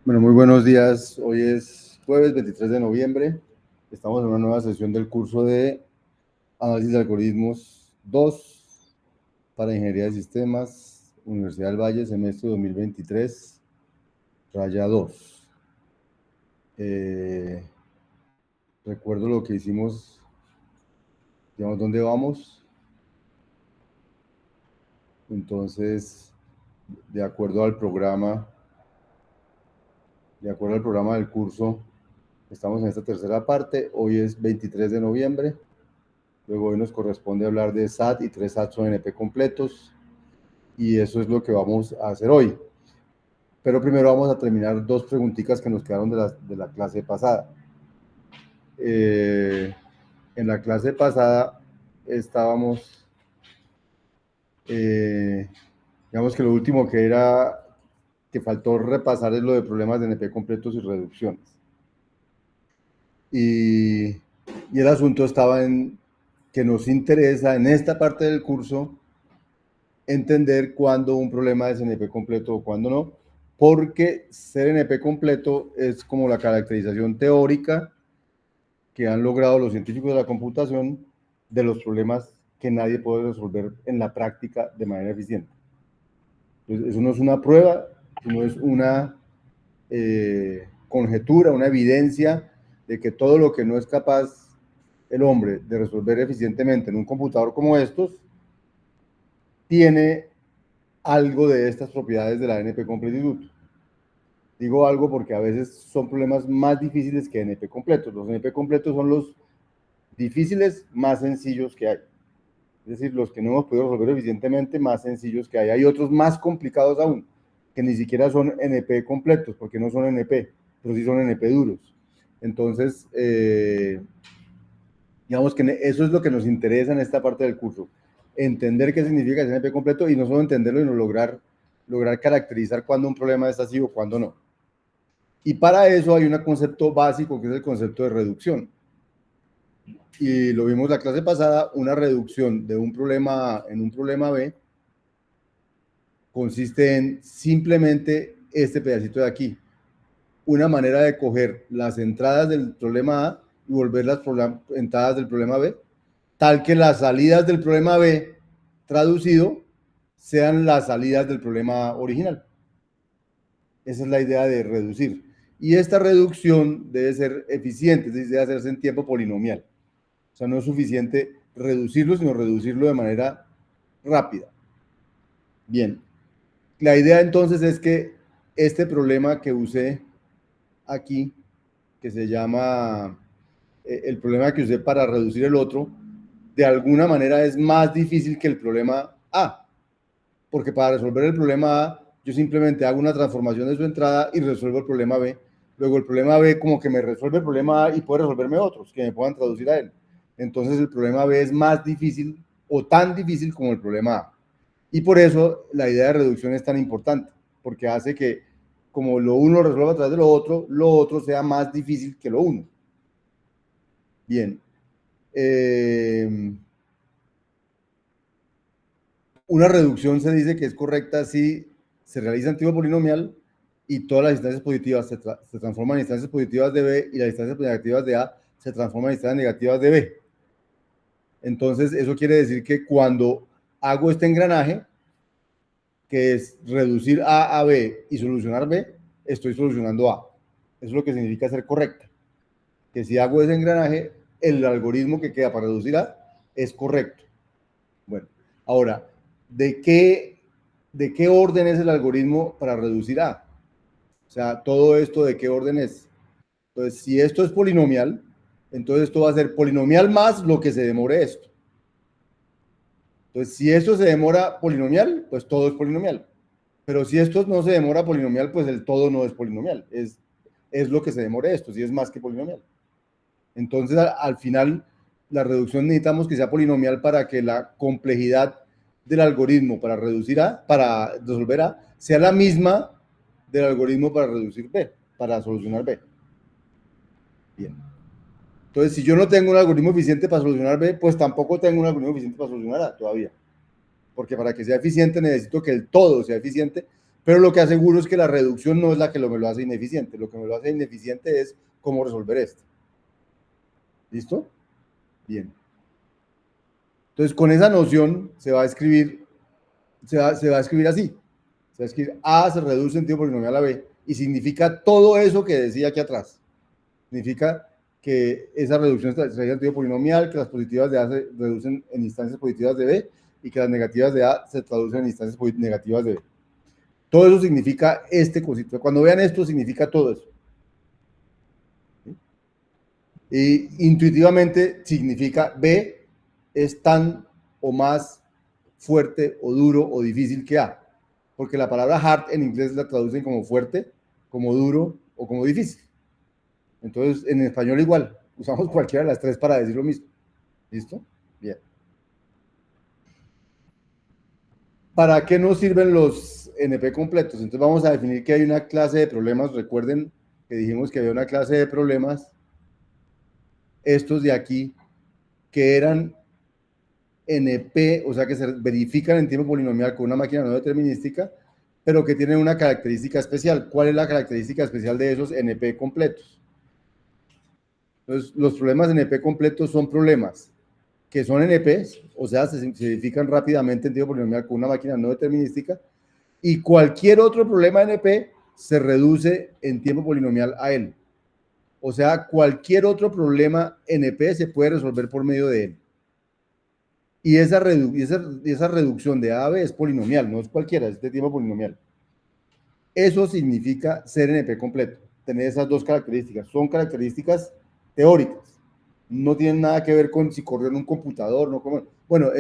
Bueno, muy buenos días. Hoy es jueves 23 de noviembre. Estamos en una nueva sesión del curso de Análisis de Algoritmos 2 para Ingeniería de Sistemas, Universidad del Valle, semestre 2023, raya 2. Recuerdo lo que hicimos, digamos, ¿dónde vamos? Entonces, de acuerdo al programa del curso, estamos en esta tercera parte. Hoy es 23 de noviembre. Luego hoy nos corresponde hablar de SAT y 3 SAT son NP completos. Y eso es lo que vamos a hacer hoy. Pero primero vamos a terminar dos preguntitas que nos quedaron de la clase pasada. En la clase pasada estábamos, digamos que lo último que faltó repasar es lo de problemas de NP completos y reducciones. Y el asunto estaba en que nos interesa en esta parte del curso entender cuándo un problema es NP completo o cuándo no, porque ser NP completo es como la caracterización teórica que han logrado los científicos de la computación de los problemas que nadie puede resolver en la práctica de manera eficiente. Entonces, eso no es una prueba, no es una conjetura, una evidencia de que todo lo que no es capaz el hombre de resolver eficientemente en un computador como estos tiene algo de estas propiedades de la NP completitud. Digo algo porque a veces son problemas más difíciles que NP completos. Los NP completos son los difíciles más sencillos que hay. Es decir, los que no hemos podido resolver eficientemente más sencillos que hay. Hay otros más complicados aún, que ni siquiera son NP completos, porque no son NP, pero sí son NP duros. Entonces, digamos que eso es lo que nos interesa en esta parte del curso. Entender qué significa el NP completo y no solo entenderlo, sino lograr caracterizar cuándo un problema es así o cuándo no. Y para eso hay un concepto básico que es el concepto de reducción. Y lo vimos la clase pasada, una reducción de un problema A en un problema B consiste en simplemente este pedacito de aquí. Una manera de coger las entradas del problema A y volver las entradas del problema B, tal que las salidas del problema B traducido sean las salidas del problema original. Esa es la idea de reducir. Y esta reducción debe ser eficiente, es decir, debe hacerse en tiempo polinomial. O sea, no es suficiente reducirlo, sino reducirlo de manera rápida. Bien. La idea entonces es que este problema que usé aquí, que se llama el problema que usé para reducir el otro, de alguna manera es más difícil que el problema A, porque para resolver el problema A, yo simplemente hago una transformación de su entrada y resuelvo el problema B. Luego el problema B como que me resuelve el problema A y puede resolverme otros que me puedan traducir a él. Entonces el problema B es más difícil o tan difícil como el problema A. Y por eso la idea de reducción es tan importante, porque hace que como lo uno resuelva a través de lo otro sea más difícil que lo uno. Bien. Una reducción se dice que es correcta si se realiza en tipo polinomial y todas las instancias positivas se transforman en instancias positivas de B y las instancias negativas de A se transforman en instancias negativas de B. Entonces, eso quiere decir que cuando hago este engranaje, que es reducir A a B y solucionar B, estoy solucionando A. Eso es lo que significa ser correcta. Que si hago ese engranaje, el algoritmo que queda para reducir A es correcto. Bueno, ahora, ¿de qué orden es el algoritmo para reducir A? O sea, todo esto de qué orden es. Entonces, si esto es polinomial, entonces esto va a ser polinomial más lo que se demore esto. Entonces, si esto se demora polinomial, pues todo es polinomial. Pero si esto no se demora polinomial, pues el todo no es polinomial. Es lo que se demore esto, si es más que polinomial. Entonces, al final, la reducción necesitamos que sea polinomial para que la complejidad del algoritmo para resolver A, sea la misma del algoritmo para reducir B, para solucionar B. Bien. Entonces, si yo no tengo un algoritmo eficiente para solucionar B, pues tampoco tengo un algoritmo eficiente para solucionar A todavía. Porque para que sea eficiente necesito que el todo sea eficiente Pero lo que aseguro es que la reducción no es la que me lo hace ineficiente. Lo que me lo hace ineficiente es cómo resolver esto. ¿Listo? Bien. Entonces, con esa noción se va a escribir, se va a escribir así. Se va a escribir A se reduce en tiempo polinomial a B y significa todo eso que decía aquí atrás. Significa que esa reducción se realiza en tiempo polinomial, que las positivas de A se reducen en instancias positivas de B y que las negativas de A se traducen en instancias negativas de B. Todo eso significa este cosito. Cuando vean esto, significa todo eso. ¿Sí? Y intuitivamente significa B es tan o más fuerte o duro o difícil que A. Porque la palabra hard en inglés la traducen como fuerte, como duro o como difícil. Entonces, en español igual, usamos cualquiera de las tres para decir lo mismo. ¿Listo? Bien. ¿Para qué nos sirven los NP completos? Entonces vamos a definir que hay una clase de problemas. Recuerden que dijimos que había una clase de problemas, estos de aquí, que eran NP, o sea que se verifican en tiempo polinomial con una máquina no determinística, pero que tienen una característica especial. ¿Cuál es la característica especial de esos NP completos? Entonces, los problemas NP completos son problemas que son NPs, o sea, se verifican rápidamente en tiempo polinomial con una máquina no determinística, y cualquier otro problema NP se reduce en tiempo polinomial a él. O sea, cualquier otro problema NP se puede resolver por medio de él. Y esa reducción de A a B es polinomial, no es cualquiera, es de tiempo polinomial. Eso significa ser NP completo, tener esas dos características. Son características teóricas, no tienen nada que ver con si corrió en un computador, no como, bueno,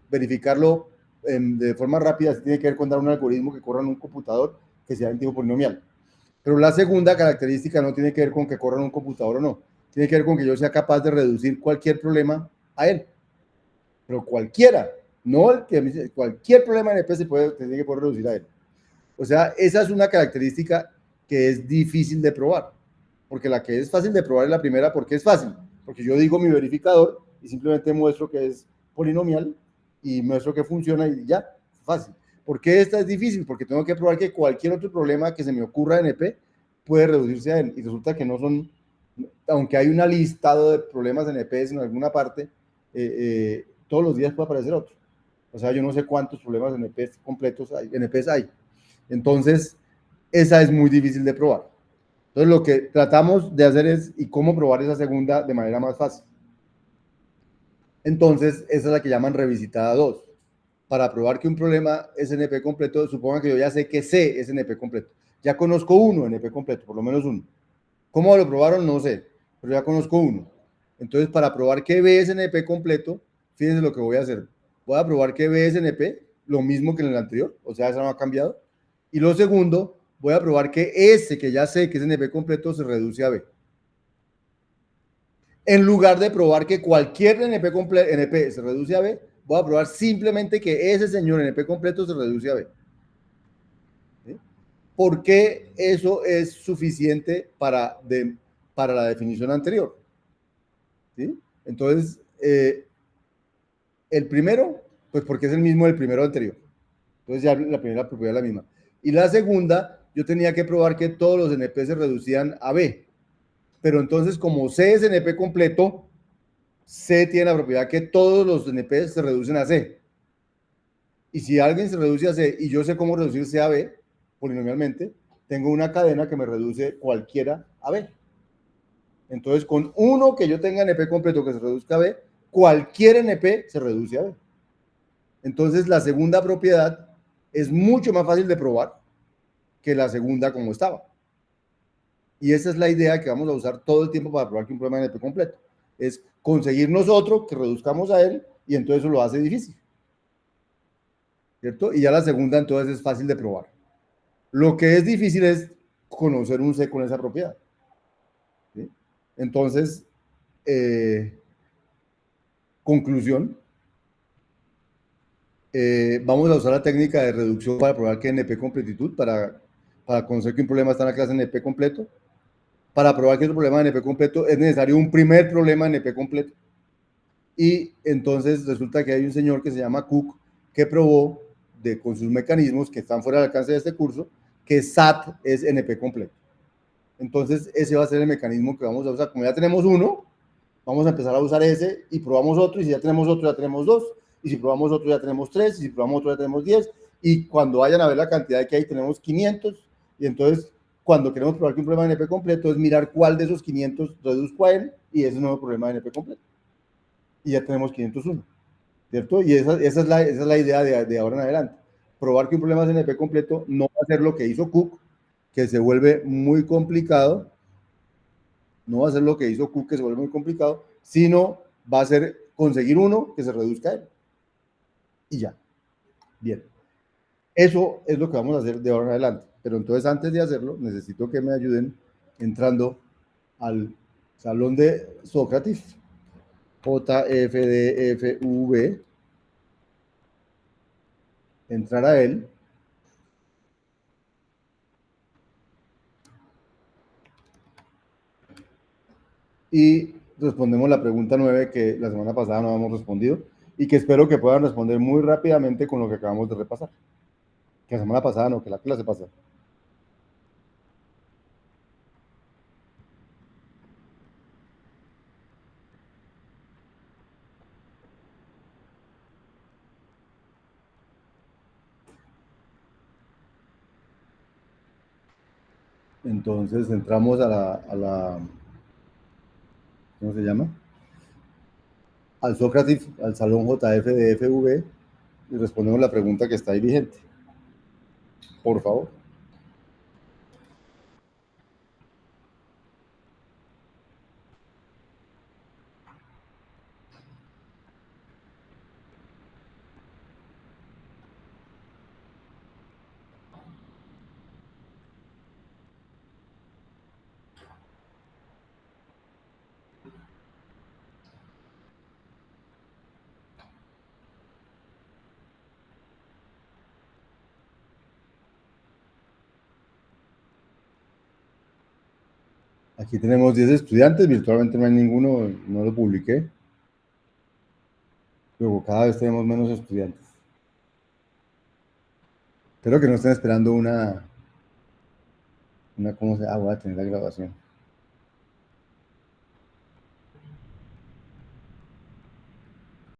verificarlo de forma rápida tiene que ver con dar un algoritmo que corra en un computador que sea en tiempo polinomial. Pero la segunda característica no tiene que ver con que corra en un computador o no, tiene que ver con que yo sea capaz de reducir cualquier problema a él. Pero cualquiera, no el que cualquier problema en NP se tiene que poder reducir a él. O sea, esa es una característica que es difícil de probar, porque la que es fácil de probar es la primera, porque es fácil, porque yo digo mi verificador y simplemente muestro que es polinomial y muestro que funciona y ya, fácil. ¿Por qué esta es difícil? Porque tengo que probar que cualquier otro problema que se me ocurra en NP puede reducirse a él, y resulta que no son, aunque hay un listado de problemas en NP en alguna parte, todos los días puede aparecer otro. O sea, yo no sé cuántos problemas NPs completos hay, NPs hay. Entonces, esa es muy difícil de probar. Entonces, lo que tratamos de hacer es, ¿y cómo probar esa segunda de manera más fácil? Entonces, esa es la que llaman revisitada 2. Para probar que un problema es NP completo, supongan que yo ya sé que C es NP completo. Ya conozco uno NP completo, por lo menos uno. ¿Cómo lo probaron? No sé, pero ya conozco uno. Entonces, para probar que B es NP completo, fíjense lo que voy a hacer. Voy a probar que B es NP, lo mismo que en el anterior, o sea, eso no ha cambiado. Y lo segundo, voy a probar que S, que ya sé que es NP completo, se reduce a B. En lugar de probar que cualquier NP se reduce a B, voy a probar simplemente que ese señor NP completo se reduce a B. ¿Sí? ¿Por qué eso es suficiente para la definición anterior? ¿Sí? Entonces, el primero, pues porque es el mismo del primero anterior. Entonces ya la primera propiedad es la misma. Y la segunda, yo tenía que probar que todos los NP se reducían a B. Pero entonces, como C es NP completo, C tiene la propiedad que todos los NP se reducen a C. Y si alguien se reduce a C y yo sé cómo reducirse a B, polinomialmente, tengo una cadena que me reduce cualquiera a B. Entonces, con uno que yo tenga NP completo que se reduzca a B, cualquier NP se reduce a B. Entonces, la segunda propiedad es mucho más fácil de probar que la segunda como estaba. Y esa es la idea que vamos a usar todo el tiempo para probar que un problema es NP completo. Es conseguir nosotros que reduzcamos a él y entonces eso lo hace difícil. ¿Cierto? Y ya la segunda entonces es fácil de probar. Lo que es difícil es conocer un C con esa propiedad. ¿Sí? Entonces, conclusión, vamos a usar la técnica de reducción para probar que NP completitud, para conocer que un problema está en la clase NP completo. Para probar que es un problema de NP completo es necesario un primer problema de NP completo. Y entonces resulta que hay un señor que se llama Cook que probó con sus mecanismos que están fuera del alcance de este curso, que SAT es NP completo. Entonces, ese va a ser el mecanismo que vamos a usar. Como ya tenemos uno, vamos a empezar a usar ese y probamos otro, y si ya tenemos otro, ya tenemos dos, y si probamos otro, ya tenemos tres, y si probamos otro, ya tenemos 10, y cuando vayan a ver la cantidad que hay, tenemos 500, y entonces, cuando queremos probar que un problema de NP completo es mirar cuál de esos 500 reduzco a él, y ese es un nuevo problema de NP completo. Y ya tenemos 501, ¿cierto? Y esa es la idea de ahora en adelante. Probar que un problema es NP completo no va a ser lo que hizo Cook, que se vuelve muy complicado, no va a ser lo que hizo Cook, que se vuelve muy complicado, sino va a ser conseguir uno que se reduzca a él. Y ya. Bien. Eso es lo que vamos a hacer de ahora en adelante. Pero entonces, antes de hacerlo, necesito que me ayuden entrando al salón de Sócrates, JFDFV, entrar a él. Y respondemos la pregunta 9 que la semana pasada no habíamos respondido y que espero que puedan responder muy rápidamente con lo que acabamos de repasar. Que la semana pasada no, que la clase pasada. Entonces entramos a la ¿cómo se llama? Al Sócrates, al salón JF de FV y respondemos la pregunta que está ahí vigente. Por favor. Aquí tenemos 10 estudiantes, virtualmente no hay ninguno, no lo publiqué. Luego cada vez tenemos menos estudiantes. Espero que no estén esperando una ¿cómo se? Voy a tener la grabación.